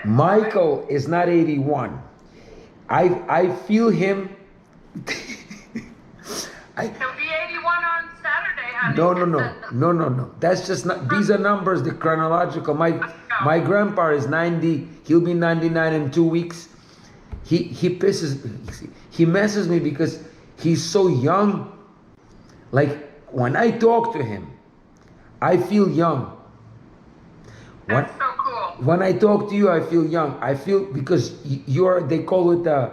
Michael is not 81. I feel him. He'll be 81 on Saturday, honey. No. That's just not. These are numbers. The chronological. My grandpa is 90. He'll be 99 in 2 weeks. He messes me because he's so young. Like when I talk to him, I feel young. That's so cool. When I talk to you, I feel young. I feel because you're. They call it a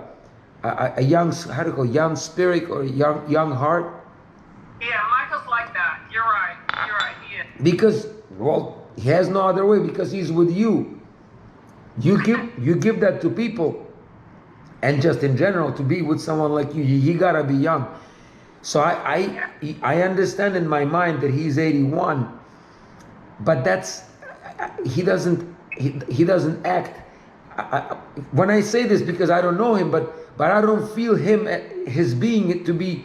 young. How do you call it? Young spirit or young heart? Yeah, Michael's like that. You're right. He is. Because he has no other way. Because he's with you. You give that to people, and just in general to be with someone like you gotta be young. So I understand in my mind that he's 81, but he doesn't act. When I say this because I don't know him, but I don't feel his being to be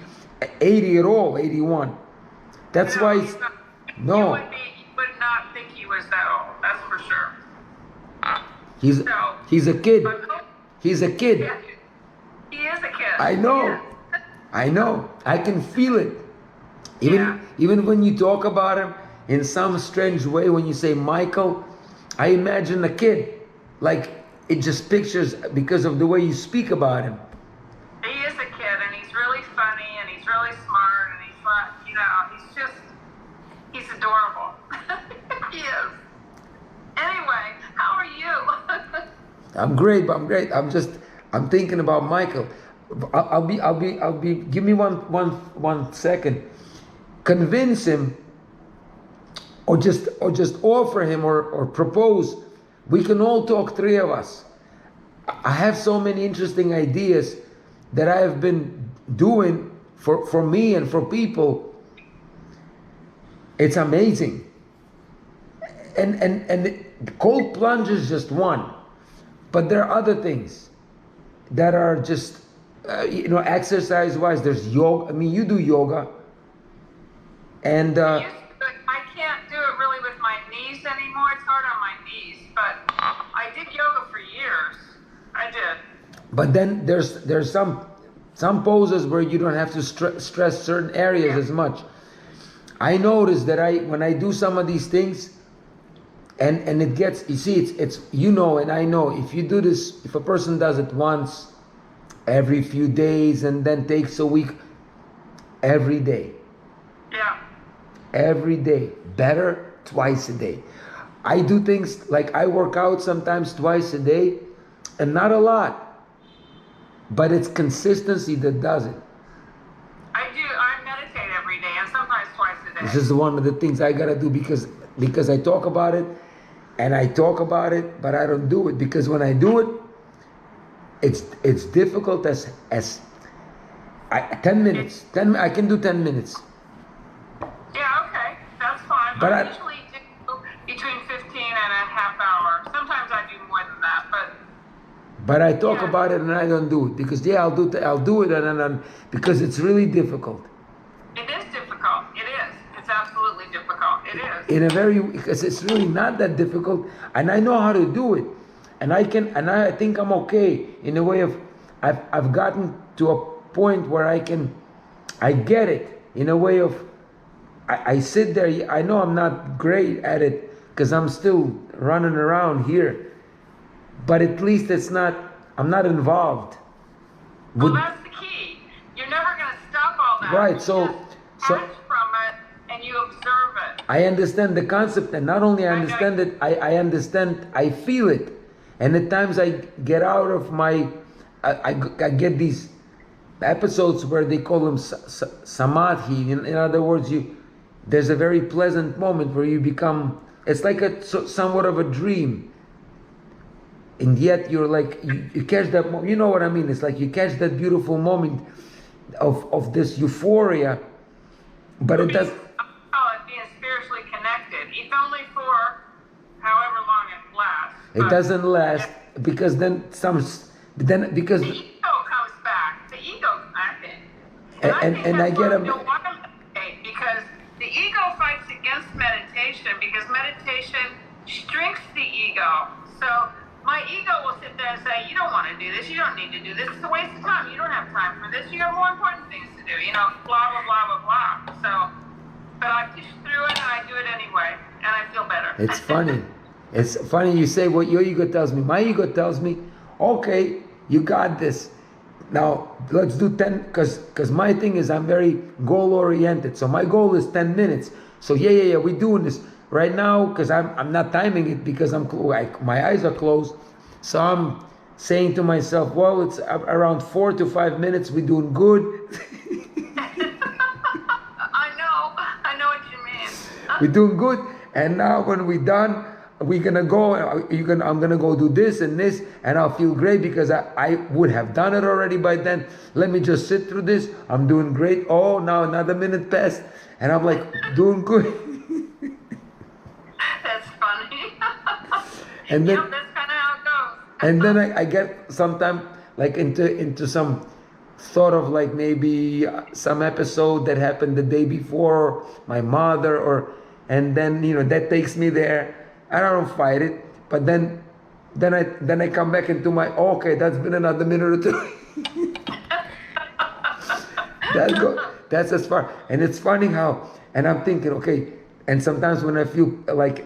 80 at all, 81. That's why. You would not think he was that old. That's for sure. He's a kid. He's a kid. Yeah, he is a kid. I know. I can feel it. Even when you talk about him in some strange way, when you say Michael, I imagine a kid. Like it just pictures because of the way you speak about him. He is a kid, and he's really funny, and he's really smart, and he's fun. He's adorable. He is. Anyway, how are you? I'm great. I'm thinking about Michael. I'll be. Give me one second. Convince him, or just offer him, or propose. We can all talk, three of us. I have so many interesting ideas that I have been doing for me and for people. It's amazing. And cold plunge is just one, but there are other things that are just. Exercise-wise, there's yoga. I mean, you do yoga, and I can't do it really with my knees anymore. It's hard on my knees, but I did yoga for years. I did. But then there's some poses where you don't have to stress certain areas as much. I notice that when I do some of these things, and it gets, you see, it's and I know if you do this, if a person does it once. Every few days and then takes a week. Every day. Yeah. Every day. Better twice a day. I do things like I work out sometimes twice a day and not a lot. But it's consistency that does it. I do. I meditate every day and sometimes twice a day. This is one of the things I gotta do because I talk about it and I talk about it, but I don't do it because when I do it, it's difficult as 10 minutes. I can do 10 minutes. Yeah, okay, that's fine. But I usually do between 15 and a half hour. Sometimes I do more than that, but I talk about it and I don't do it because I'll do it and because it's really difficult. It is difficult. It is. It's absolutely difficult. It is. Because it's really not that difficult, and I know how to do it. And I think I'm okay in a way of, I've gotten to a point where I get it in a way of, I sit there, I know I'm not great at it because I'm still running around here, but at least I'm not involved. Well, that's the key. You're never going to stop all that. Right, you so from it and you observe it. I understand the concept, and not only I understand it, I understand, I feel it. And at times I get out of I get these episodes where they call them samadhi. In other words, there's a very pleasant moment where you become, it's like somewhat of a dream. And yet you're like, you catch that moment, you know what I mean? It's like you catch that beautiful moment of this euphoria, but it does. Being spiritually connected. It's only for however long it lasts. It doesn't last because because the ego comes back. The ego, I think. And I get don't want to meditate because the ego fights against meditation because meditation shrinks the ego. So my ego will sit there and say, you don't want to do this, you don't need to do this, it's a waste of time, you don't have time for this, you have more important things to do, blah, blah, blah, blah, blah. So, but I push through it and I do it anyway, and I feel better. It's funny. It's funny you say what your ego tells me. My ego tells me, okay, you got this. Now, let's do 10, because my thing is I'm very goal-oriented. So my goal is 10 minutes. So yeah, we're doing this. Right now, because I'm not timing it because my eyes are closed. So I'm saying to myself, well, it's around 4 to 5 minutes, we're doing good. I know what you mean. We're doing good. And now when we're done, we're gonna go. I'm gonna go do this and this, and I'll feel great because I would have done it already by then. Let me just sit through this. I'm doing great. Oh, now another minute passed, and I'm like doing good. That's funny. And then that's kind of how it goes. And then I get sometime like into some sort of like maybe some episode that happened the day before, my mother, and then that takes me there. I don't fight it, but then I come back into my okay. That's been another minute or two. That's as far. And it's funny how. And I'm thinking, okay. And sometimes when I feel like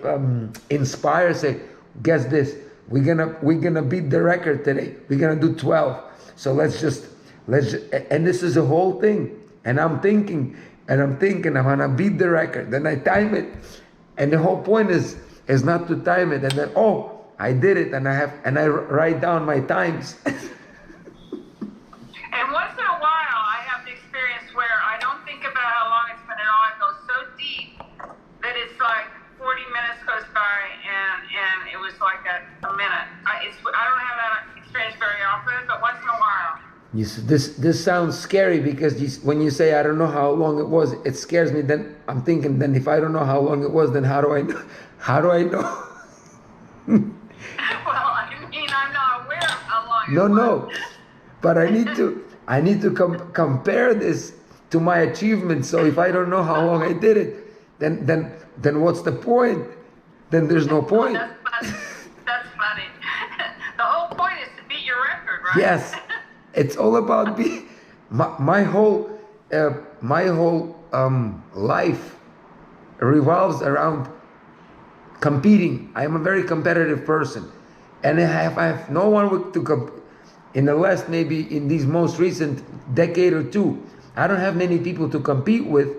inspired, say, guess this. We're gonna beat the record today. We're gonna do 12. So let's just. And this is a whole thing. And I'm thinking I'm gonna beat the record. Then I time it, and the whole point is not to time it. And then I did it, and I write down my times. And once in a while, I have the experience where I don't think about how long it's been at all. It goes so deep that it's like 40 minutes goes by, and it was like a minute. I don't have that experience very often, but once in a while. This sounds scary because when you say I don't know how long it was, it scares me. Then I'm thinking, then if I don't know how long it was, then how do I know? How do I know? Well, I mean, I'm not aware of how long it was. No, but I need to compare this to my achievement. So if I don't know how long I did it, then what's the point? Then there's no point. That's funny. The whole point is to beat your record, right? Yes. It's all about my whole life revolves around competing. I am a very competitive person, and I have no one to in the last, maybe in these most recent decade or two. I don't have many people to compete with,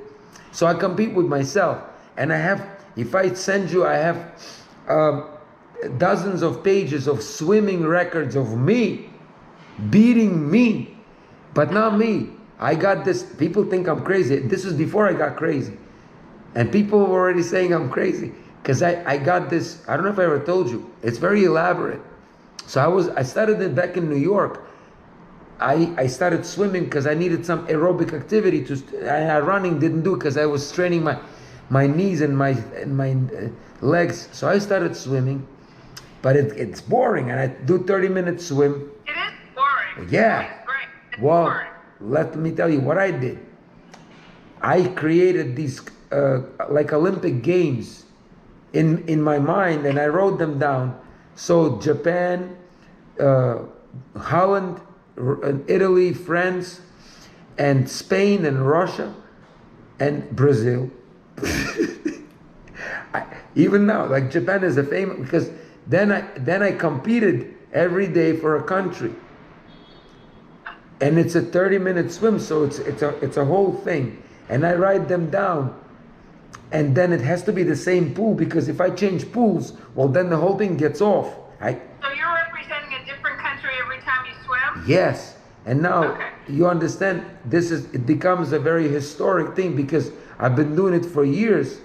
so I compete with myself. And if I send you, I have dozens of pages of swimming records of me beating me, but not me. I got this. People think I'm crazy. This is before I got crazy, and people were already saying I'm crazy because I got this. I don't know if I ever told you. It's very elaborate. So I started it back in New York. I started swimming because I needed some aerobic activity running didn't do because I was straining my knees and my legs. So I started swimming, but it's boring, and I do 30-minute swim. Yeah. Well, let me tell you what I did. I created these like Olympic games in my mind, and I wrote them down. So Japan, Holland, Italy, France, and Spain, and Russia, and Brazil. Even now, like Japan is a famous because then I competed every day for a country. And it's a 30-minute swim, so it's a whole thing. And I write them down. And then it has to be the same pool, because if I change pools, well, then the whole thing gets off. So you're representing a different country every time you swim? Yes. And now you understand, it becomes a very historic thing because I've been doing it for years.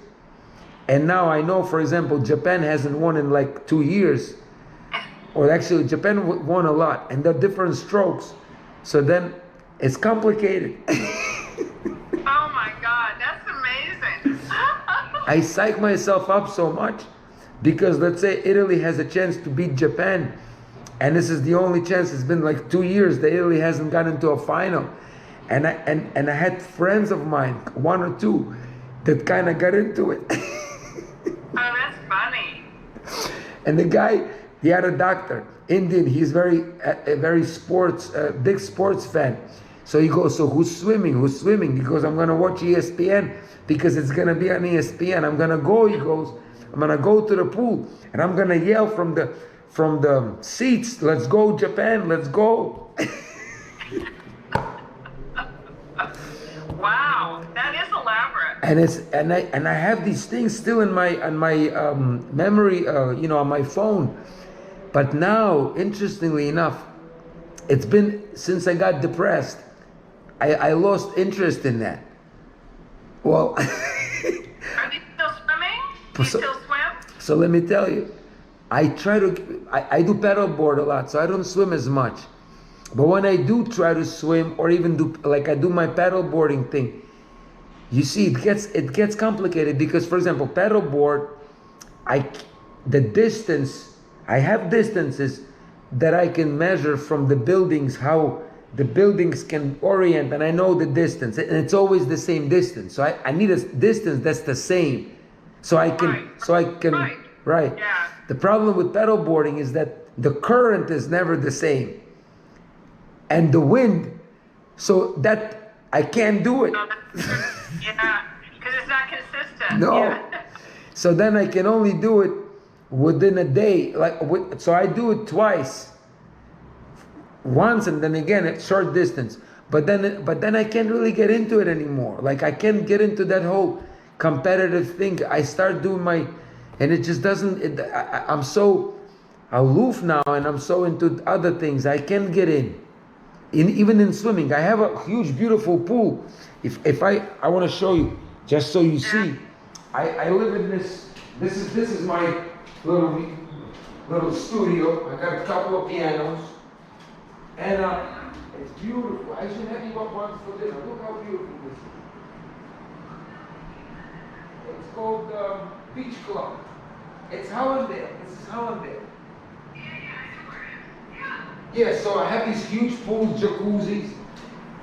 And now I know, for example, Japan hasn't won in like 2 years. Or actually, Japan won a lot, and they're different strokes. So then it's complicated. Oh my God, that's amazing. I psych myself up so much because let's say Italy has a chance to beat Japan, and this is the only chance. It's been like 2 years that Italy hasn't gotten to a final. And I had friends of mine, 1 or 2, that kind of got into it. Oh, that's funny. And the guy He had a doctor, Indian. He's a very sports, big sports fan. So he goes, so who's swimming? Who's swimming? He goes, I'm gonna watch ESPN because it's gonna be on ESPN. I'm gonna go. He goes, I'm gonna go to the pool and I'm gonna yell from the seats, let's go Japan, let's go. Wow, that is elaborate. And I have these things still in my memory, on my phone. But now, interestingly enough, it's been since I got depressed, I lost interest in that. Well, Are you still swimming? Do you still swim? so let me tell you, I do paddle board a lot, so I don't swim as much. But when I do try to swim, or even I do my paddle boarding thing, you see, it gets complicated because, for example, paddle board, I have distances that I can measure from the buildings, how the buildings can orient, and I know the distance, and it's always the same distance. So I need a distance that's the same, so I can, right. Yeah. The problem with paddle boarding is that the current is never the same, and the wind, so that I can't do it. Yeah, because it's not consistent. No. Yeah. So then I can only do it within a day. So I do it twice. Once and then again at short distance. But then I can't really get into it anymore. Like I can't get into that whole competitive thing. I start doing and it just doesn't. I'm so aloof now, and I'm so into other things. I can't get in. Even in swimming, I have a huge, beautiful pool. If I want to show you, just so you see, I live in this. This is my little studio. I got a couple of pianos, and it's beautiful. I should have you up once for dinner. Look how beautiful this is. It's called Beach Club. It's Hollandale. This is Hollandale. Yeah, so I have these huge pools, jacuzzis,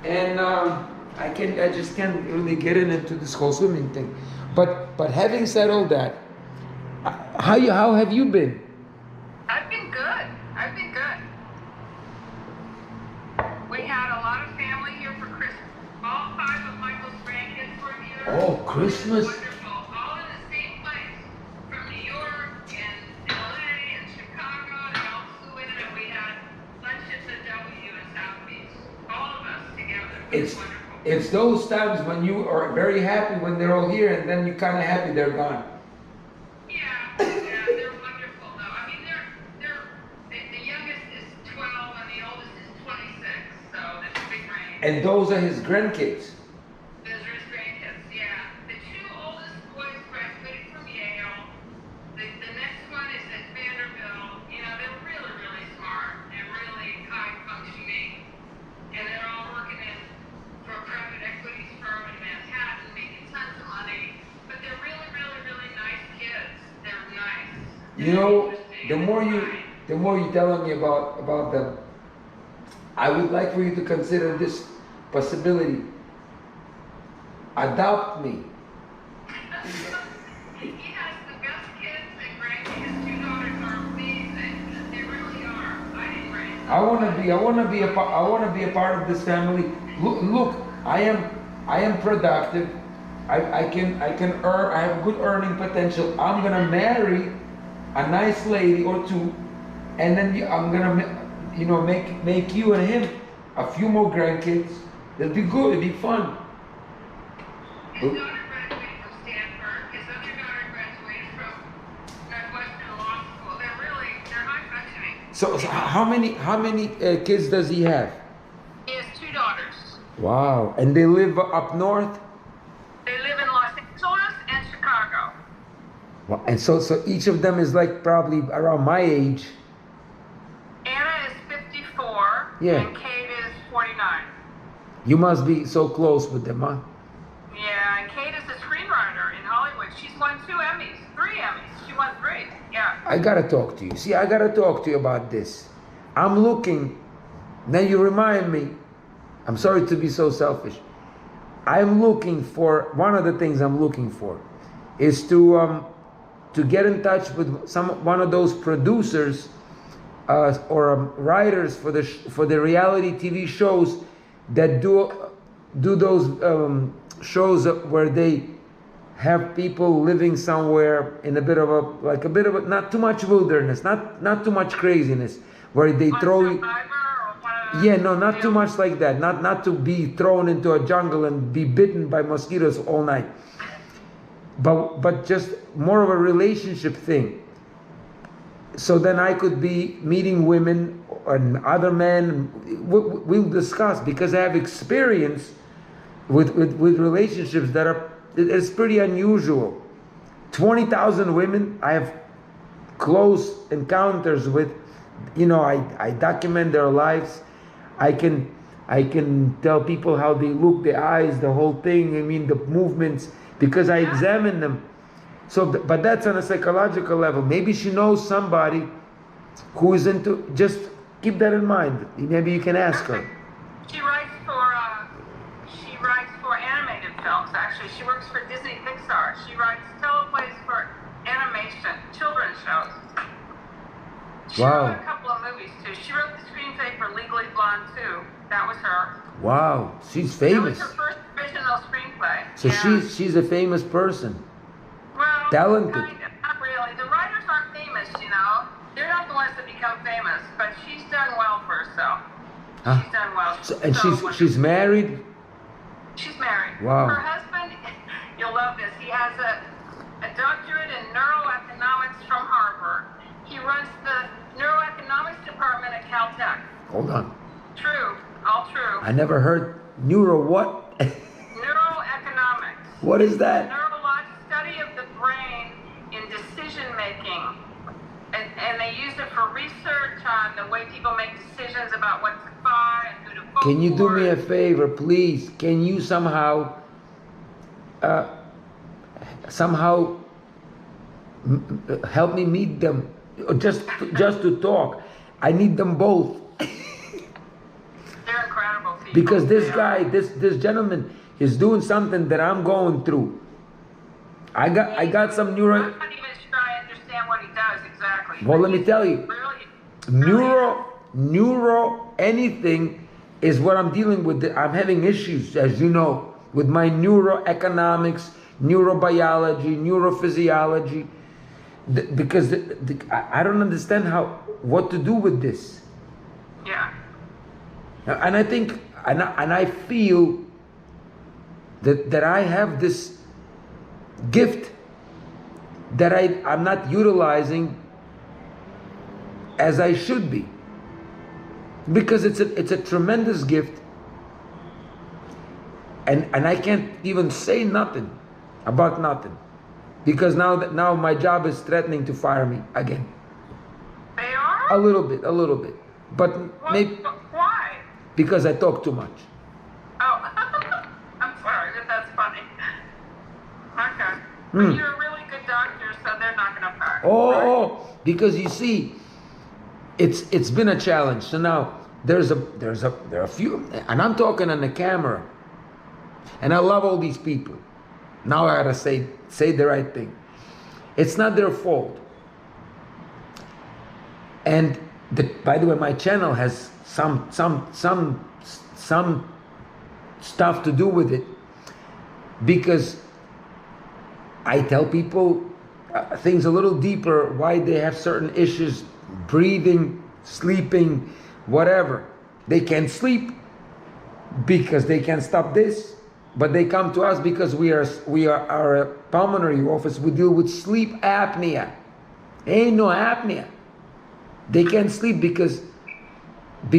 and I just can't really get into this whole swimming thing. But having said all that, how have you been? I've been good. We had a lot of family here for Christmas. All 5 of Michael's grandkids were here. Oh, Christmas. Wonderful. All in the same place. From New York and LA and Chicago. They all flew in and we had lunches at W in South Beach. All of us together. It was wonderful. It's those times when you are very happy when they're all here, and then you're kind of happy they're gone. Yeah, they're wonderful though. I mean, the youngest is 12 and the oldest is 26, so that's a big range. And those are his grandkids. Those are his grandkids, yeah. The 2 oldest boys graduated from Yale. The next one is at Vanderbilt. You know, they're really, really smart and really high functioning. And they're all working for a private equities firm in Manhattan, making tons of money. But they're really, really, really nice kids. They're nice. You know, the more you telling me about them, I would like for you to consider this possibility. Adopt me. He has the best kids and grandkids. His 2 daughters are amazing. They really are. I didn't raise them. I want to be a part of this family. Look, I am productive. I can earn. I have good earning potential. I'm gonna marry a nice lady or 2, and then I'm gonna make you and him a few more grandkids. It'll be good. It'll be fun. His daughter graduated from Stanford. His other daughter graduated from Northwestern Law School. They're high functioning. So how many kids does he have? He has 2 daughters. Wow. And they live up north? They live in Los Angeles and Chicago. Wow. And so each of them is like probably around my age. Anna is 54. Yeah. And Kate is 49. You must be so close with them, huh? Yeah, and Kate is a screenwriter in Hollywood. She's won 2 Emmys, 3 Emmys. She won 3. Yeah. I gotta talk to you. See, I gotta talk to you about this. I'm looking. Now you remind me. I'm sorry to be so selfish. I'm looking for, one of the things I'm looking for is to get in touch with one of those producers writers for the reality TV shows that do those shows where they have people living somewhere in a bit of a not too much wilderness, not too much craziness, where they throw you. Yeah, no, not too much like that. Not to be thrown into a jungle and be bitten by mosquitoes all night. But just more of a relationship thing. So then I could be meeting women and other men. We'll discuss, because I have experience with relationships that are, it's pretty unusual. 20,000 women I have close encounters with. I document their lives. I can tell people how they look, the eyes, the whole thing. I mean, the movements, because I examine them. So, but that's on a psychological level. Maybe she knows somebody who is into. Just keep that in mind. Maybe you can ask her. She writes for animated films. Actually, she works for Disney Pixar. She writes teleplays for animation, children's shows. She wrote a couple of movies too. She wrote the screenplay for Legally Blonde 2. That was her. Wow, she's famous. That was her first original screenplay. So she's a famous person. Well, talented. Kind of, not really. The writers aren't famous, They're not the ones that become famous, but she's done well for herself. Huh? She's done well. And she's married? She's married. Wow. Her husband, you'll love this, he has a doctorate in neuroeconomics from Harvard. He runs the neuroeconomics department at Caltech. Hold on. True. All true. I never heard neuro what? Neuroeconomics. What is that? Neurologic study of the brain in decision making. And they use it for research on the way people make decisions about what to buy and who to vote for. Can you do me a favor, please? Can you somehow help me meet them? Just to talk. I need them both. They're incredible people. Because this guy, this gentleman is doing something that I'm going through. I got some neuro. I'm not even sure I understand what he does exactly. Well, let me tell you. Neuro, anything is what I'm dealing with. I'm having issues, as you know, with my neuroeconomics, neurobiology, neurophysiology. Because I don't understand what to do with this. Yeah. And I think, and I feel that I have this gift that I'm not utilizing as I should be. Because it's a tremendous gift. And I can't even say nothing about nothing. Because now my job is threatening to fire me again. They are? A little bit. But maybe why? because I talk too much. Oh, I'm sorry, but that's funny. Okay. But you're a really good doctor, so they're not going to fire you. Oh, because you see, it's been a challenge. So now there are a few, and I'm talking on the camera, and I love all these people. Now I gotta say the right thing. It's not their fault. And by the way, my channel has some stuff to do with it, because I tell people things a little deeper, why they have certain issues, breathing, sleeping, whatever. They can't sleep because they can't stop this. But they come to us because we are our pulmonary office. We deal with sleep apnea. Ain't no apnea. They can't sleep because the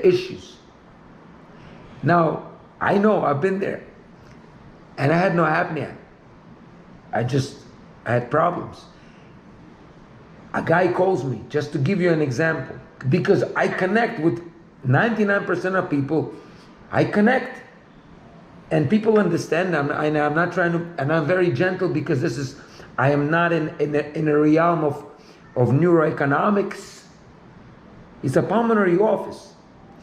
issues. Now I know, I've been there, and I had no apnea. I had problems. A guy calls me, just to give you an example, because I connect with 99% of people. I connect. And people understand. I'm not trying to, and I'm very gentle, because I am not in a realm of neuroeconomics. It's a pulmonary office,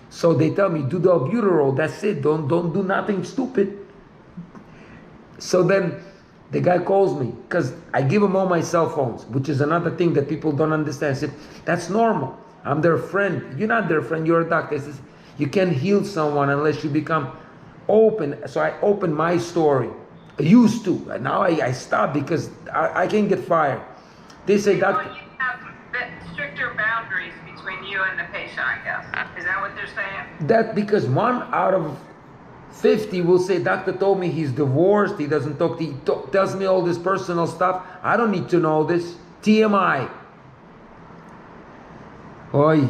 so they tell me do the albuterol. That's it. Don't do nothing stupid. So then The guy calls me because I give him all my cell phones, which is another thing that people don't understand. I said, that's normal. I'm their friend. You're not their friend, you're a doctor. I said, you can't heal someone unless you become open. So I opened my story. I used to. And now I stopped because I can get fired. They say, doctor. Well, you have stricter boundaries between you and the patient, I guess. Is that what they're saying? That because 1 out of 50 will say, doctor told me he's divorced, he doesn't talk to, tells me all this personal stuff. I don't need to know this. TMI. Oy,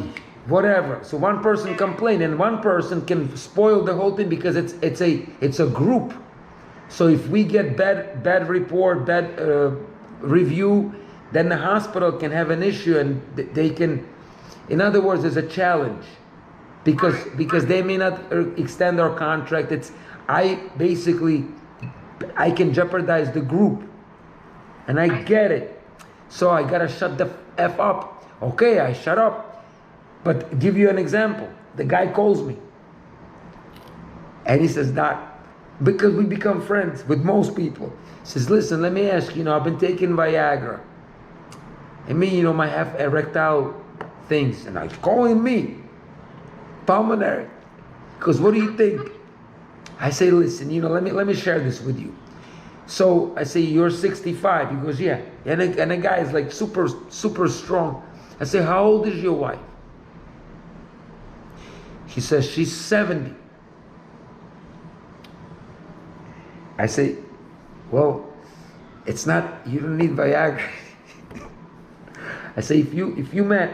whatever. So one person complain and one person can spoil the whole thing because it's a group. So if we get bad report, bad review, then the hospital can have an issue and they can, in other words, there's a challenge. Because they may not extend our contract. I can jeopardize the group, and I get it. So I gotta shut the F up. Okay, I shut up. But give you an example. The guy calls me, and he says, "Doc," because we become friends with most people. He says, "Listen, let me ask you. I've been taking Viagra. And me, my half erectile things, and he's calling me." Pulmonary. Because what do you think? I say, listen, let me share this with you. So I say, you're 65. He goes, yeah. And the guy is like super, super strong. I say, how old is your wife? He says, she's 70. I say, well, it's not, you don't need Viagra. I say, if you met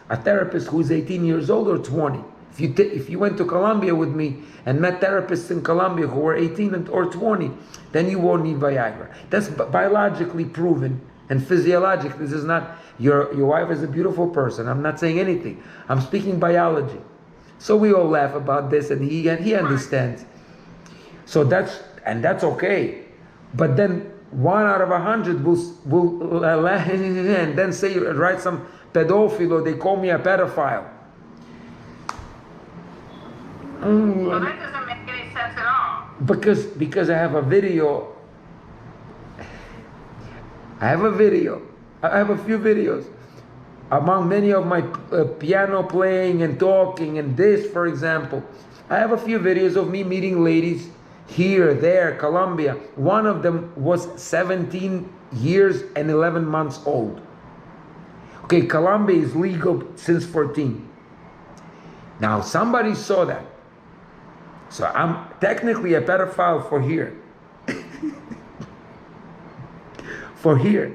a therapist who's 18 years old or 20, if you went to Colombia with me and met therapists in Colombia who were 18 or 20, then you won't need Viagra. That's biologically proven and physiologically. This is not, your wife is a beautiful person. I'm not saying anything. I'm speaking biology. So we all laugh about this and he understands. So that's okay. But then 1 out of 100 will and then say, write some pedophile or they call me a pedophile. Well, that doesn't make any sense at all. Because I have a video. I have a few videos. Among many of my piano playing and talking and this, for example, I have a few videos of me meeting ladies here, there, Colombia. One of them was 17 years and 11 months old. Okay, Colombia is legal since 14. Now, somebody saw that. So I'm technically a pedophile for here. For here.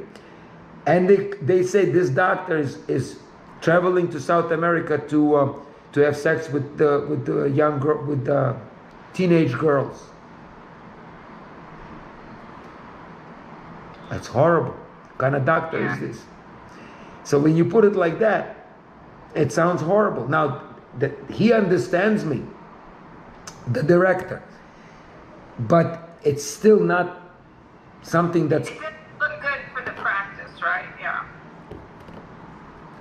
And they say this doctor is traveling to South America to have sex with the young girl, with the teenage girls. That's horrible. What kind of doctor is this? So when you put it like that, it sounds horrible. Now, he understands me, the director, but it's still not something that's... It doesn't look good for the practice, right? Yeah.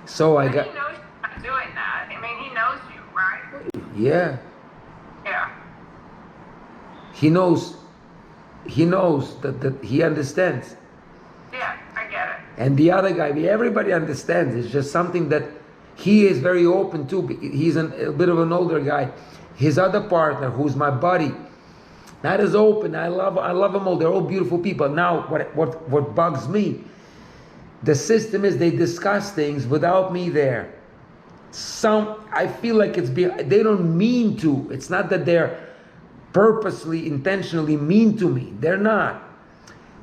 So But he knows you're not doing that. I mean, he knows you, right? Yeah. Yeah. He knows that he understands. Yeah, I get it. And the other guy, everybody understands. It's just something that he is very open to. He's a bit of an older guy. His other partner, who's my buddy, not as open. I love them all. They're all beautiful people. Now, what bugs me, the system is they discuss things without me there. I feel like they don't mean to. It's not that they're purposely, intentionally mean to me. They're not.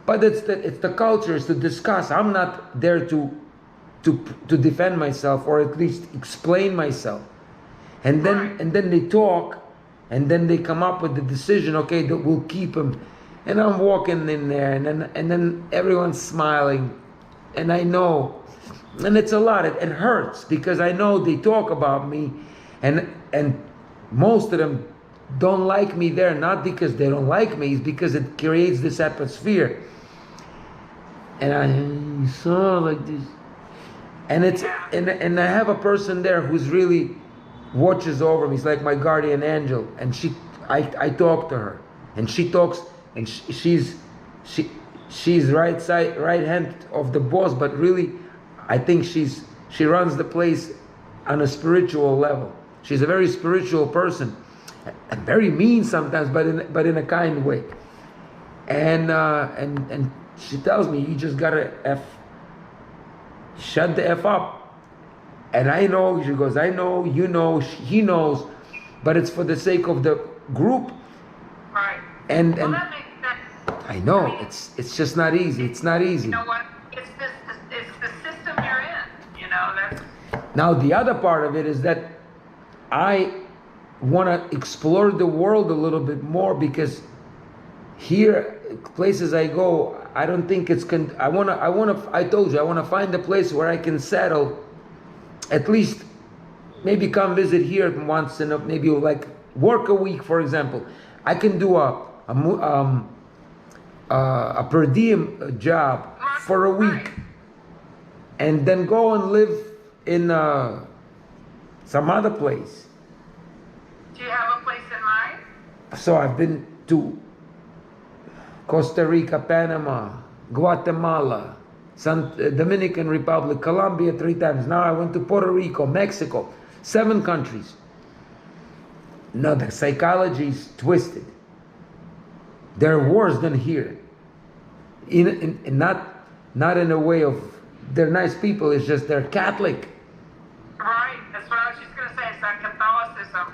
But it's the culture, it's to discuss. I'm not there to defend myself or at least explain myself. And then they talk, and then they come up with the decision. Okay, that we'll keep him. And I'm walking in there, and then everyone's smiling, and I know, and it's a lot. It hurts because I know they talk about me, and most of them don't like me there, not because they don't like me, it's because it creates this atmosphere. And I saw like this, and and I have a person there who's really watches over me. He's like my guardian angel, and I talk to her, and she talks, and she's right hand of the boss, but really, I think she runs the place on a spiritual level. She's a very spiritual person, and very mean sometimes, but in a kind way. And she tells me, you just gotta shut the F up. And I know, she goes, I know, you know, he knows, but it's for the sake of the group. Right. And That makes sense. I know, it's just not easy. It's not easy. You know what? It's the system you're in. You know, that's. Now the other part of it is that I want to explore the world a little bit more, because here, places I go, I don't think it's I told you, I want to find a place where I can settle, at least maybe come visit here once in maybe like work a week, for example. I can do a per diem job for a week, and then go and live in some other place. Do you have a place in mind? So I've been to Costa Rica, Panama, Guatemala, Dominican Republic, Colombia 3 times. Now I went to Puerto Rico, Mexico, 7 countries. No, the psychology's twisted. They're worse than here. In not in a way of they're nice people. It's just they're Catholic. Right. That's what I was just going to say. It's that Catholicism,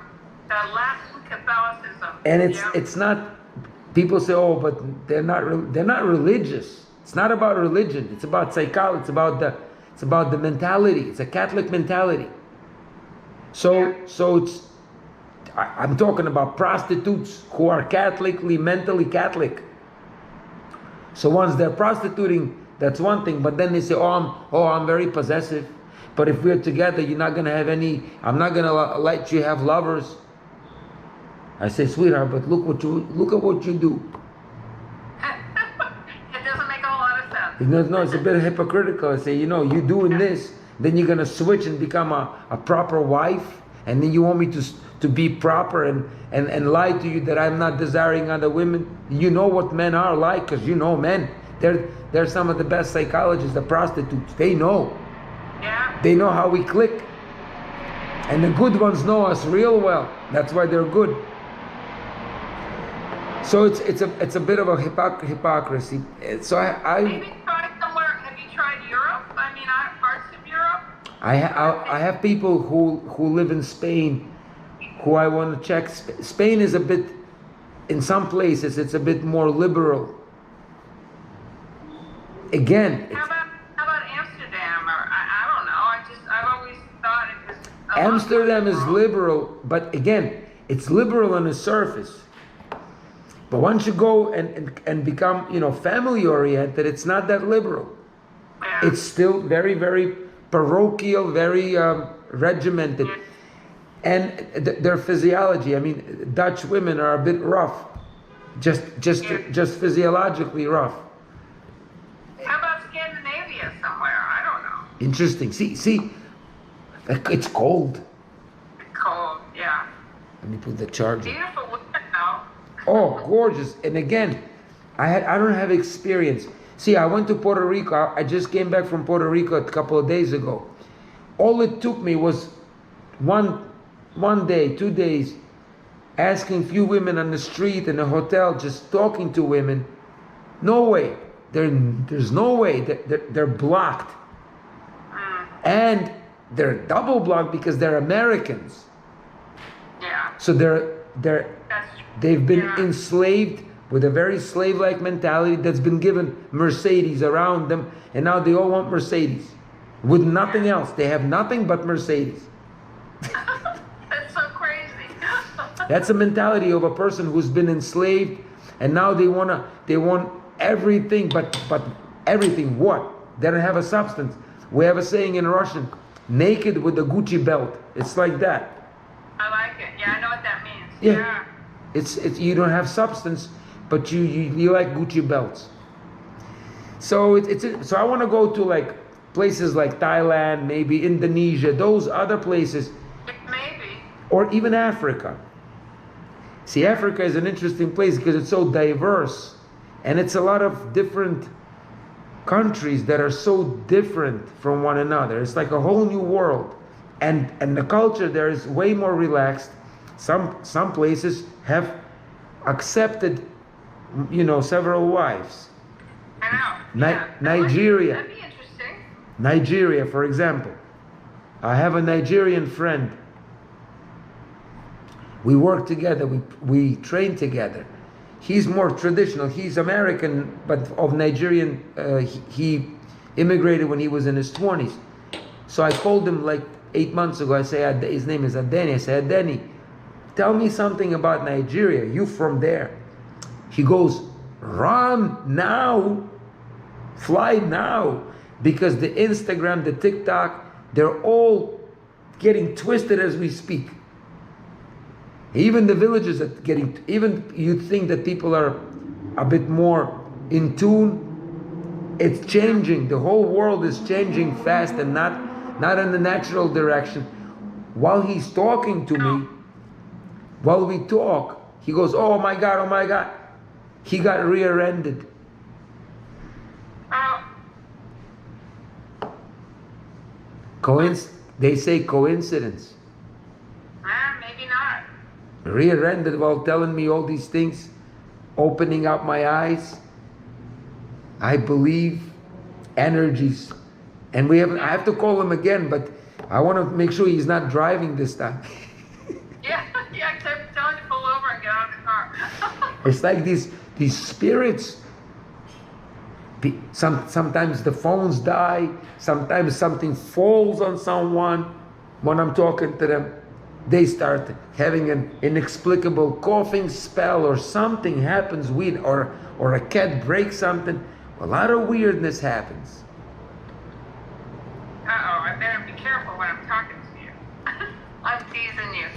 that Latin Catholicism. And it's not. People say, oh, but they're not religious. It's not about religion. It's about psychology. It's about the mentality. It's a Catholic mentality. So I'm talking about prostitutes who are mentally Catholic. So once they're prostituting, that's one thing. But then they say, I'm very possessive. But if we're together, you're not gonna have any. I'm not gonna let you have lovers. I say, sweetheart, but look at what you do. It doesn't make a whole lot of sense. No, it's a bit hypocritical. I say, you doing this, then you're gonna switch and become a proper wife, and then you want me to be proper and lie to you that I'm not desiring other women. You know what men are like, because you know men. They're some of the best psychologists, the prostitutes. They know. Yeah. They know how we click. And the good ones know us real well. That's why they're good. So it's a bit of a hypocrisy. So Maybe try somewhere. Have you tried Europe? I mean, parts of Europe. I have people who live in Spain, who I want to check. Spain is a bit, in some places, it's a bit more liberal. Again. How about Amsterdam? Or I don't know. I've always thought it was. Amsterdam is liberal, but again, it's liberal on the surface. But once you go and become, family oriented, it's not that liberal. Yeah. It's still very, very parochial, very regimented. And their physiology, I mean, Dutch women are a bit rough, just physiologically rough. How about Scandinavia somewhere? I don't know. Interesting. See, it's cold. Cold, yeah. Let me put the charger. Beautiful women, though. Oh, gorgeous. And again, I don't have experience. See, I went to Puerto Rico. I just came back from Puerto Rico a couple of days ago. All it took me was one day, 2 days, asking few women on the street, in a hotel, just talking to women. No way. There's no way. They're blocked. And they're double blocked because they're Americans. Yeah. So they've been Yeah. enslaved with a very slave-like mentality that's been given Mercedes around them, and now they all want Mercedes with nothing else. They have nothing but Mercedes. That's so crazy. That's a mentality of a person who's been enslaved, and now they want everything, but everything. What? They don't have a substance. We have a saying in Russian: "Naked with a Gucci belt." It's like that. I like it. Yeah, I know what that means. Yeah. Yeah. It's you don't have substance, but you like Gucci belts. So so I want to go to like places like Thailand, maybe Indonesia, those other places, Maybe. or even Africa. See, Africa is an interesting place because it's so diverse, And it's a lot of different countries that are so different from one another. It's like a whole new world. And the culture there is way more relaxed. Some places have accepted, several wives. I know. Nigeria. That'd be interesting. Nigeria, for example. I have a Nigerian friend. We work together, we train together. He's more traditional. He's American, but of Nigerian. He immigrated when he was in his 20s. So I called him like 8 months ago. I say, his name is Adeni. I said, Adeni, tell me something about Nigeria. You from there. He goes, run now. Fly now. Because the Instagram, the TikTok, they're all getting twisted as we speak. Even the villages are getting, even you think that people are a bit more in tune. It's changing. The whole world is changing fast and not in the natural direction. While he's talking to me, while we talk, he goes, oh my God. He got rear-ended. They say coincidence. Maybe not. Rear-ended while telling me all these things, opening up my eyes. I believe energies. And I have to call him again, but I want to make sure he's not driving this time. Yeah, I kept telling you to pull over and get out of the car. It's like these spirits. Sometimes the phones die. Sometimes something falls on someone. When I'm talking to them, they start having an inexplicable coughing spell, or something happens weird, or a cat breaks something. A lot of weirdness happens. I better be careful when I'm talking to you. I'm teasing you.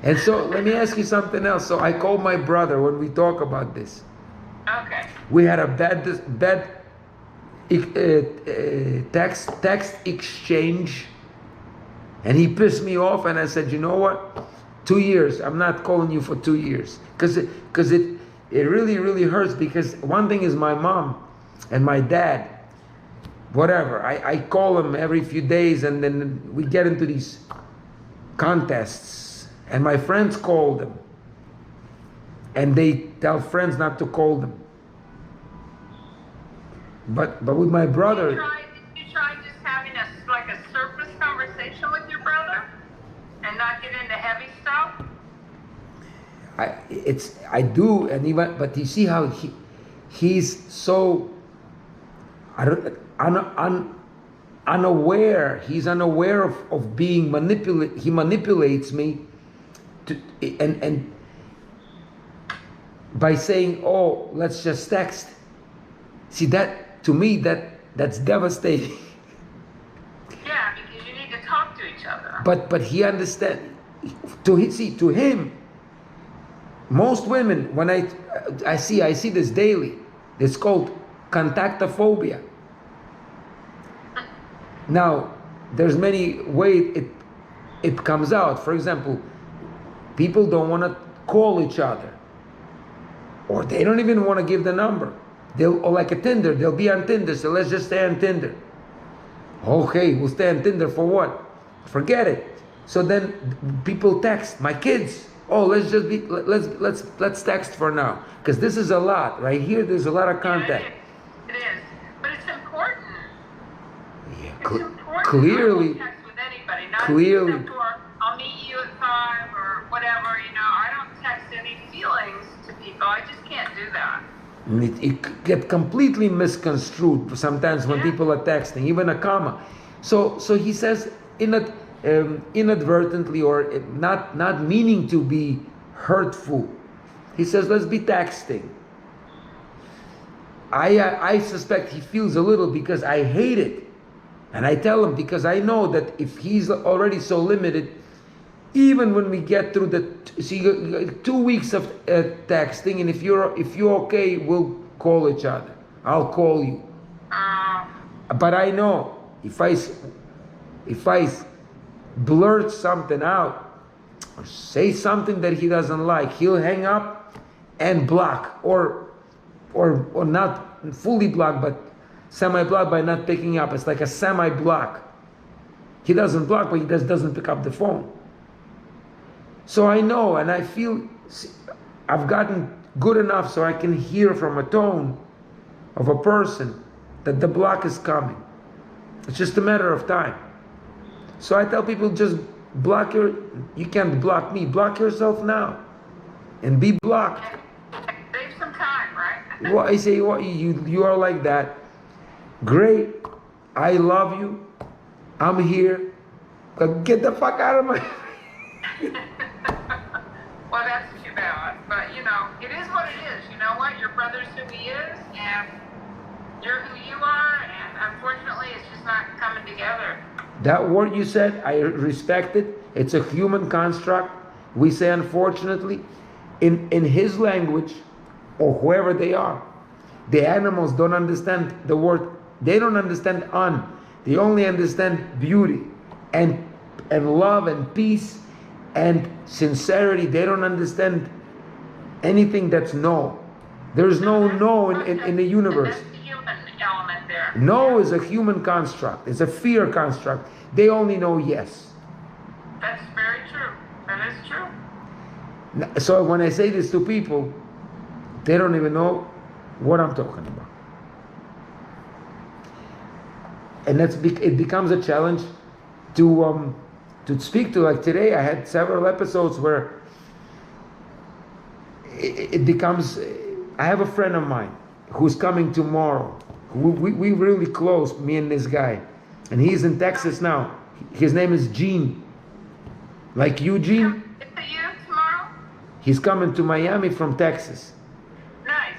And so let me ask you something else. So I called my brother when we talk about this. Okay. We had a bad text exchange, and he pissed me off, and I said, you know what? 2 years. I'm not calling you for 2 years, because it really, really hurts. Because one thing is my mom and my dad, whatever. I call them every few days, and then we get into these contests, and my friends call them, and they tell friends not to call them. But with my brother, Did you try just having a surface conversation with your brother and not get into heavy stuff? I do, and even, but you see how he's so unaware. He's unaware of being manipulated. He manipulates me and by saying, oh, let's just text. See, that to me, that's devastating. Yeah, because you need to talk to each other. But he understands. To him, most women, when I see this daily, it's called contactophobia. Now, there's many ways it comes out. For example, people don't want to call each other, or they don't even want to give the number. Or like a Tinder, they'll be on Tinder, so let's just stay on Tinder. Okay, we'll stay on Tinder for what? Forget it. So then people text, my kids, oh, let's text for now. Because this is a lot. Right here, there's a lot of contact. Yeah, it is. But it's important. Yeah, It's important. clearly. I don't text with anybody. Not Clearly. except for I'll meet you at 5 or whatever, I don't text any feelings to people. I just can't do that. It get completely misconstrued sometimes when people are texting, even a comma. So he says inadvertently, or not meaning to be hurtful. He says, let's be texting. I suspect he feels a little, because I hate it. And I tell him, because I know that if he's already so limited, even when we get through the 2 weeks of texting, and if you're okay, we'll call each other. I'll call you. But I know if I blurt something out or say something that he doesn't like, he'll hang up and block, or or not fully blocked, but semi-blocked by not picking up. It's like a semi-block. He doesn't block, but he just doesn't pick up the phone. So I know, and I feel I've gotten good enough so I can hear from a tone of a person that the block is coming. It's just a matter of time. So I tell people, just you can't block me, block yourself now and be blocked. Save some time, right? Well, I say, well, you are like that. Great, I love you, I'm here, but get the fuck out of my Well, that's too bad, but you know, it is what it is. You know what? Your brother's who he is, and you're who you are, and unfortunately, it's just not coming together. That word you said, I respect it. It's a human construct. We say, unfortunately, in his language, or whoever they are, the animals don't understand the word. They don't understand un. They only understand beauty and love and peace and sincerity. They don't understand anything that's no. There's no in the universe. That's the human element there. No is a human construct. It's a fear construct. They only know yes. That's very true. That is true. So when I say this to people, they don't even know what I'm talking about. And it becomes a challenge to speak to. Like today, I had several episodes where it becomes. I have a friend of mine who's coming tomorrow. We really close, me and this guy, and he's in Texas now. His name is Gene, like Eugene. Is it you tomorrow? He's coming to Miami from Texas. Nice.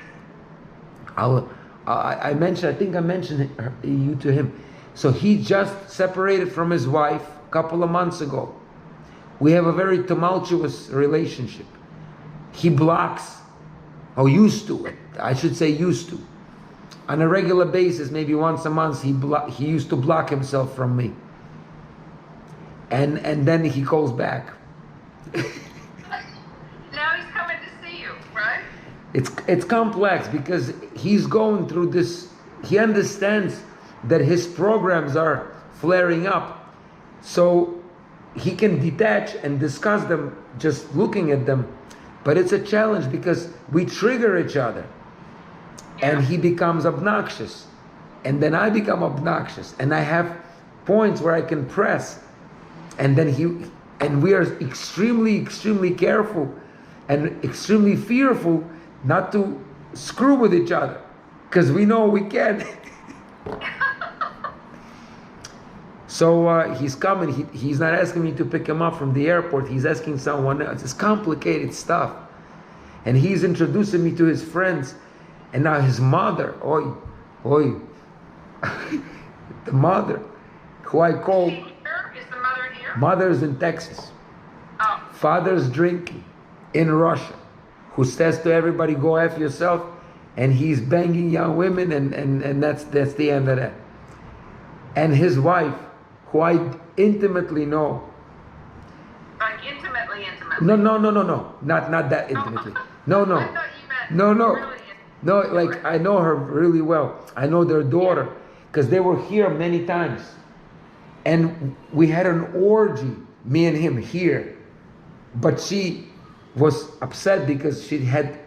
I think I mentioned you to him. So he just separated from his wife a couple of months ago. We have a very tumultuous relationship. He blocks, or used to, I should say used to. On a regular basis, maybe once a month, he used to block himself from me. And then he calls back. Now he's coming to see you, right? It's complex because he's going through this. He understands that his programs are flaring up, so he can detach and discuss them just looking at them. But it's a challenge because we trigger each other, and he becomes obnoxious, and then I become obnoxious, and I have points where I can press, and then we are extremely careful and extremely fearful not to screw with each other, because we know we can. So he's coming. He's not asking me to pick him up from the airport. He's asking someone else. It's complicated stuff. And he's introducing me to his friends. And now his mother, the mother, who I call... Is the mother here? Mother's in Texas. Oh. Father's drinking in Russia. Who says to everybody, go F yourself. And he's banging young women, and that's the end of that. And his wife, who I intimately know. Like intimately? No. Not that intimately. No. I thought you meant really No, like I know her really well. I know their daughter, because they were here many times. And we had an orgy, me and him here. But she was upset because she had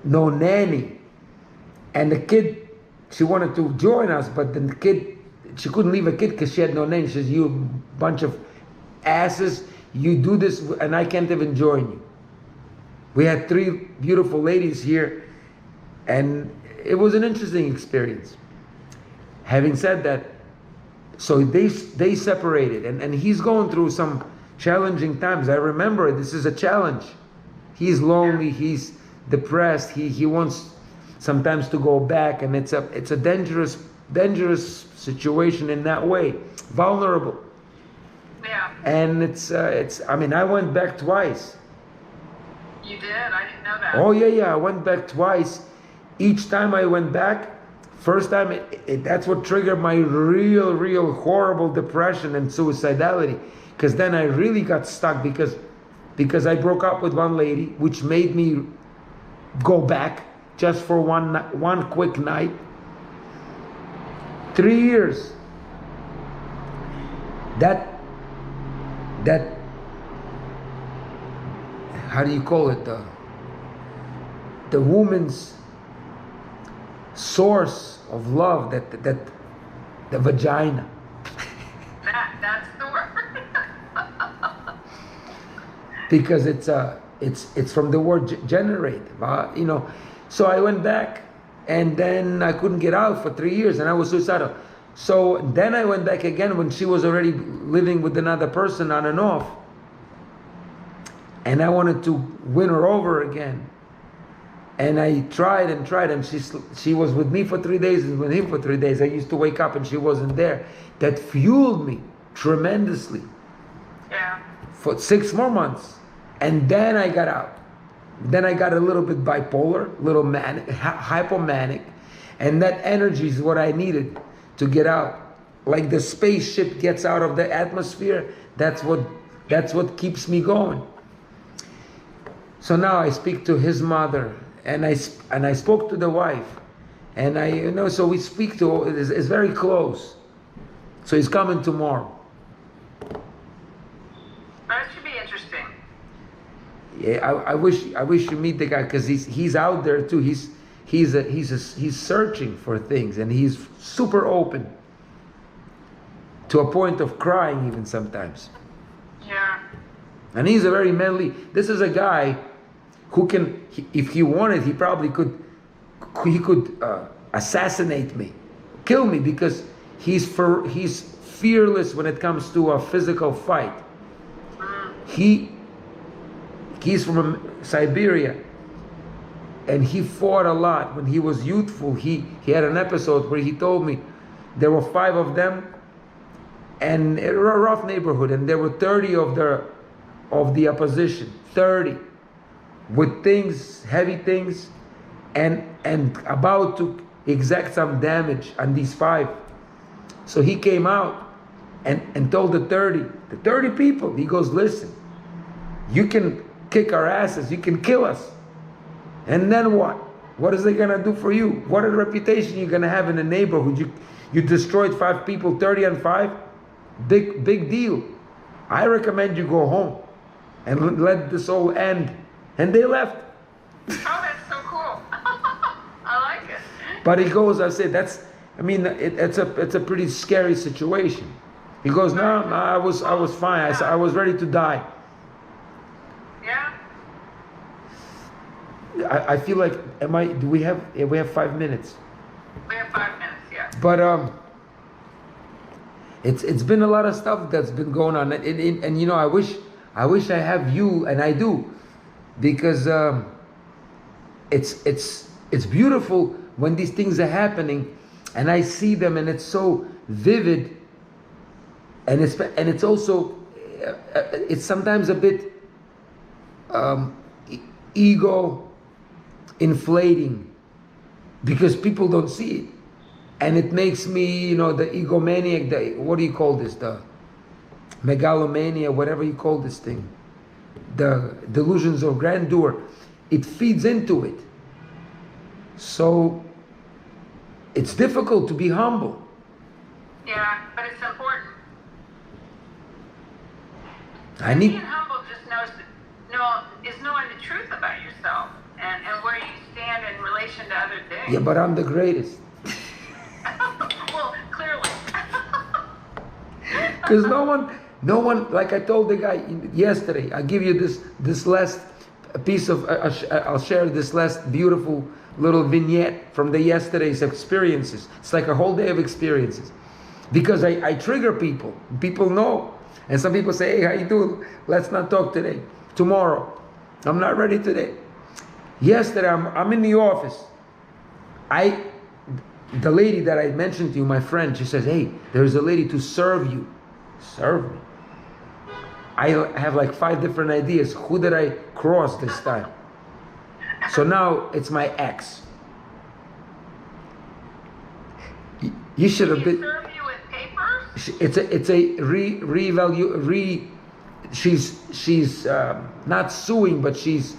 no nanny. And the kid, she wanted to join us, but then the kid, she couldn't leave a kid because she had no nanny. She says, you bunch of asses, you do this and I can't even join you. We had 3 beautiful ladies here, and it was an interesting experience. Having said that, so they separated, and he's going through some challenging times. I remember this is a challenge. He's lonely, he's depressed, he wants sometimes to go back, and it's a dangerous situation in that way, vulnerable. Yeah. And it's I mean, I went back twice. You did? I didn't know that. Oh yeah, I went back twice. Each time I went back, first time that's what triggered my real horrible depression and suicidality, because then I really got stuck because I broke up with one lady, which made me go back just for one quick night. 3 years. That how do you call it, the woman's source of love, that the vagina. That's the word. Because it's from the word generate, you know. So I went back, and then I couldn't get out for 3 years, and I was suicidal. So then I went back again when she was already living with another person on and off, and I wanted to win her over again. And I tried, and she was with me for 3 days and with him for 3 days. I used to wake up and she wasn't there. That fueled me tremendously. Yeah. For 6 more months. And then I got out. Then I got a little bit bipolar, little manic, hypomanic. And that energy is what I needed to get out. Like the spaceship gets out of the atmosphere, that's what keeps me going. So now I speak to his mother, and I spoke to the wife, and so we speak to, it's very close. So he's coming tomorrow. That should be interesting. Yeah, I wish you meet the guy, because he's out there too. He's searching for things, and he's super open to a point of crying even sometimes. Yeah. And he's a very manly. This is a guy who can, if he wanted, he probably could. He could assassinate me, kill me, because he's fearless when it comes to a physical fight. He's from Siberia, and he fought a lot when he was youthful. He had an episode where he told me there were 5 of them, and a rough neighborhood, and there were 30 of the opposition, 30, with things, heavy things, and about to exact some damage on these 5. So he came out and told the 30 people, he goes, listen, you can kick our asses, you can kill us, and then what? What is it gonna do for you? What a reputation you're gonna have in the neighborhood. You destroyed 5 people, 30 on 5. Big deal. I recommend you go home and let this all end. And they left. Oh, that's so cool. I like it. But he goes, I said, it's a pretty scary situation. He goes, no, I was fine. I said, I was ready to die. Yeah. I feel like, we have 5 minutes. We have 5 minutes, yeah. But it's been a lot of stuff that's been going on, and you know, I wish I have you, and I do, because it's beautiful when these things are happening, and I see them, and it's so vivid, and it's also it's sometimes a bit ego inflating, because people don't see it. And it makes me, the egomaniac, what do you call this? The megalomania, whatever you call this thing. The delusions of grandeur. It feeds into it. So, it's difficult to be humble. Yeah, but it's important. Being humble just is knowing the truth about yourself and where you stand in relation to other things. Yeah, but I'm the greatest. Well, clearly. Because no one, like I told the guy yesterday, I'll give you this last piece of, I'll share this last beautiful little vignette from the yesterday's experiences. It's like a whole day of experiences. Because I trigger people. People know. And some people say, hey, how you doing? Let's not talk today. Tomorrow. I'm not ready today. Yesterday, I'm in the office. The lady that I mentioned to you, my friend, she says, hey, there's a lady to serve you. Serve me? I have like 5 different ideas. Who did I cross this time? So now it's my ex. You should have been. Serve you with papers? It's a revalue. She's not suing, but she's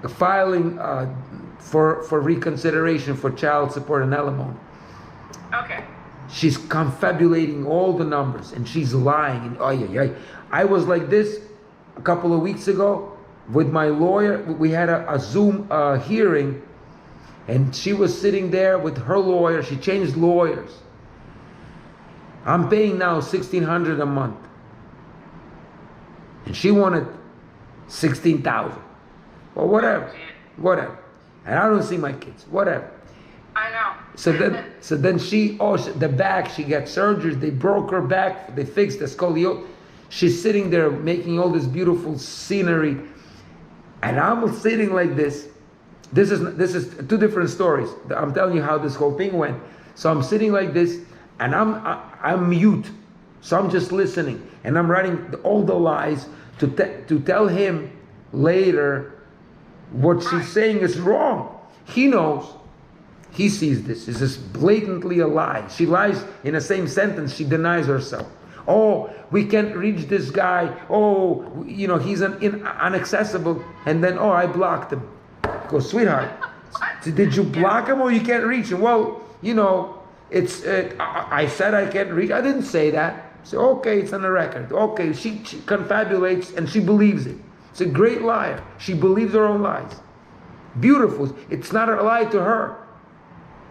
filing for reconsideration for child support and alimony. Okay. She's confabulating all the numbers and she's lying. And oh yeah. I was like this a couple of weeks ago with my lawyer. We had a Zoom hearing, and she was sitting there with her lawyer. She changed lawyers. I'm paying now $1,600 a month, and she wanted $16,000. Well, whatever. And I don't see my kids. Whatever. I know. So then the back, she got surgery. They broke her back. They fixed the scoliosis. She's sitting there making all this beautiful scenery, and I'm sitting like this. This is two different stories. I'm telling you how this whole thing went. So I'm sitting like this, and I'm mute. So I'm just listening, and I'm writing all the lies to tell him later what she's saying is wrong. He knows. He sees this. This is blatantly a lie. She lies in the same sentence. She denies herself. Oh, we can't reach this guy. Oh, he's inaccessible. And then, oh, I blocked him. I go, sweetheart, did you block him or you can't reach him? Well, I said I can't reach. I didn't say that. So, okay, it's on the record. Okay, she confabulates and she believes it. It's a great liar. She believes her own lies. Beautiful. It's not a lie to her.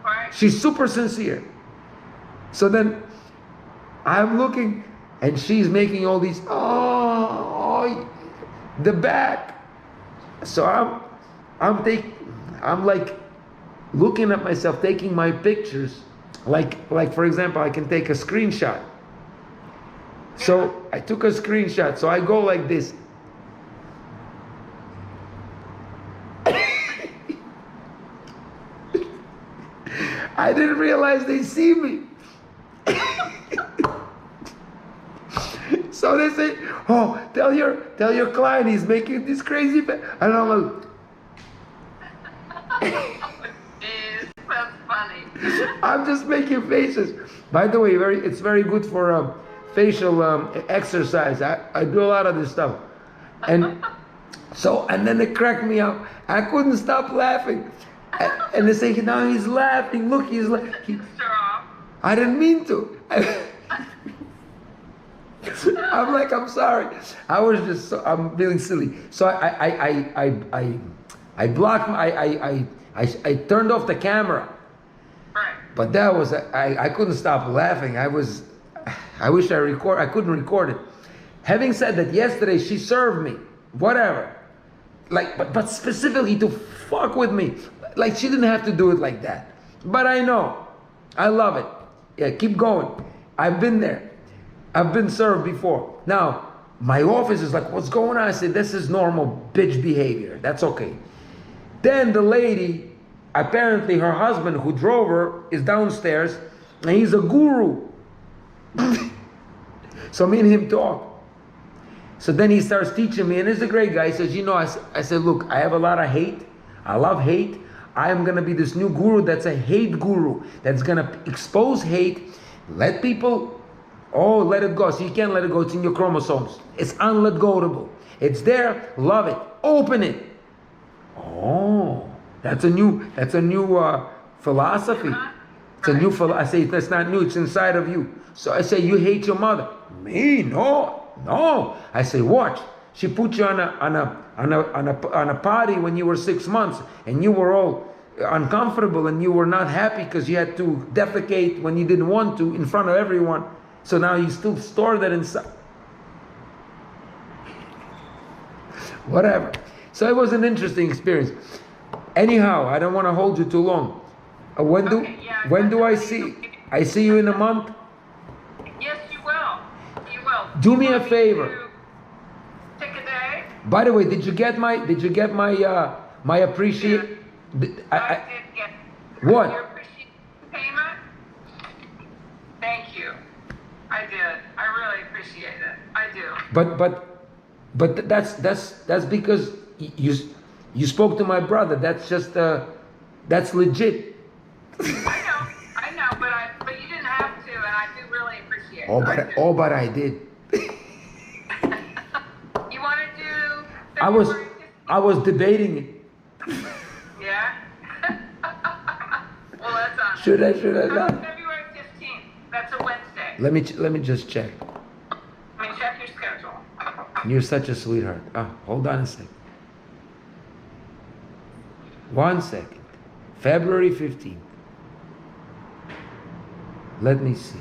Right. She's super sincere. So then I'm looking, and she's making all these, the back. So I'm like looking at myself, taking my pictures, like for example, I can take a screenshot. So I took a screenshot. So I go like this. I didn't realize they see me. So they say, oh, tell your client he's making this crazy and I'm like, Jeez, that's funny. I'm just making faces. By the way, it's very good for facial exercise. I do a lot of this stuff. And then they cracked me up. I couldn't stop laughing. And they say, now he's laughing. Look, he's laughing. I didn't mean to. I'm like, I'm sorry. I'm feeling silly. So I blocked. I turned off the camera. Right. But that was I couldn't stop laughing. I wish I couldn't record it. Having said that, yesterday she served me. Whatever. But specifically to fuck with me. Like, she didn't have to do it like that. But I know. I love it. Yeah, keep going. I've been there. I've been served before. Now, my office is like, what's going on? I said, this is normal bitch behavior. That's okay. Then the lady, apparently her husband who drove her is downstairs, and he's a guru. So me and him talk. So then he starts teaching me, and he's a great guy. He says, I said, look, I have a lot of hate. I love hate. I am going to be this new guru that's a hate guru, that's going to expose hate, let people, let it go. So you can't let it go. It's in your chromosomes. It's unletgoable. It's there. Love it. Open it. Oh, that's a new philosophy. It's a new philosophy. I say, that's not new. It's inside of you. So I say, you hate your mother. Me? No. I say, watch. She put you on a potty when you were 6 months, and you were all uncomfortable, and you were not happy because you had to defecate when you didn't want to in front of everyone. So now you still store that inside. Whatever. So it was an interesting experience. Anyhow, I don't want to hold you too long. When do I see you in a month? Yes, you will. You will. Do me a favor. Take a day. By the way, did you get my appreciation? I did get What? your appreciation payment. Thank you. I did. I really appreciate it. I do. But that's because you spoke to my brother. That's just that's legit. I know, but you didn't have to, and I do really appreciate it. But I did. You want to do? I was debating it. Yeah. Should I not? February 15th. That's a Wednesday. Let me just check. I mean, check your schedule. You're such a sweetheart. Hold on a second. 1 second. February 15th. Let me see.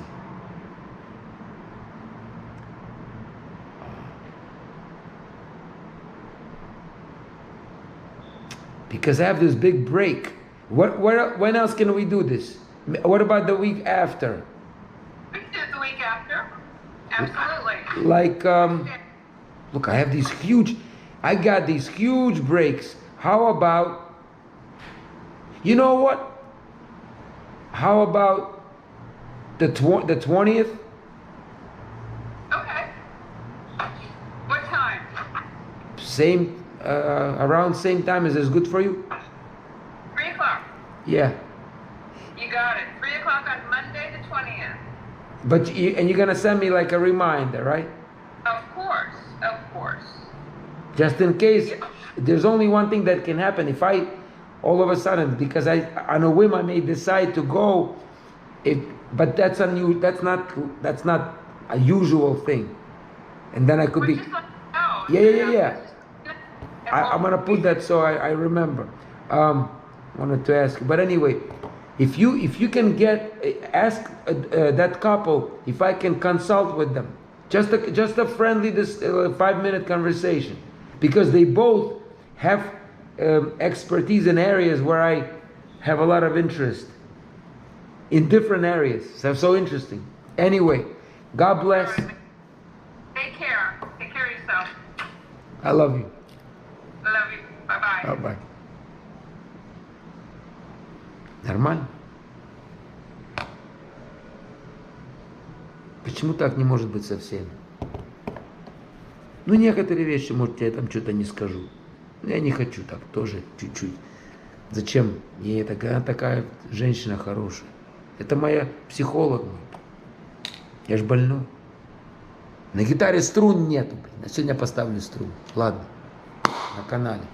Because I have this big break. When else can we do this? What about the week after? We can do it the week after. Absolutely. Like, look, I got these huge breaks. How about, you know what? How about the 20th? Okay. What time? Same, around same time. Is this good for you? 3 o'clock. Yeah. You got it. 3 o'clock on Monday the 20th. But you're gonna send me like a reminder, right? Of course. Of course. Just in case. There's only one thing that can happen. If I, all of a sudden, because on a whim I may decide to go, but that's that's not a usual thing. And then I could be, Just let me know. yeah. I'm gonna put that so I remember. Wanted to ask, but anyway, if you can ask that couple if I can consult with them, just a friendly 5-minute conversation, because they both have expertise in areas where I have a lot of interest in different areas. So interesting. Anyway, God bless. Take care. Take care of yourself. I love you. I love you. Bye-bye. Bye. Нормально? Почему так не может быть со всеми? Ну, некоторые вещи, может, я там что-то не скажу. Но я не хочу так, тоже чуть-чуть. Зачем? Ей она такая женщина хорошая. Это моя психолог. Я ж больной. На гитаре струн нету, блин. А сегодня поставлю струн. Ладно, на канале.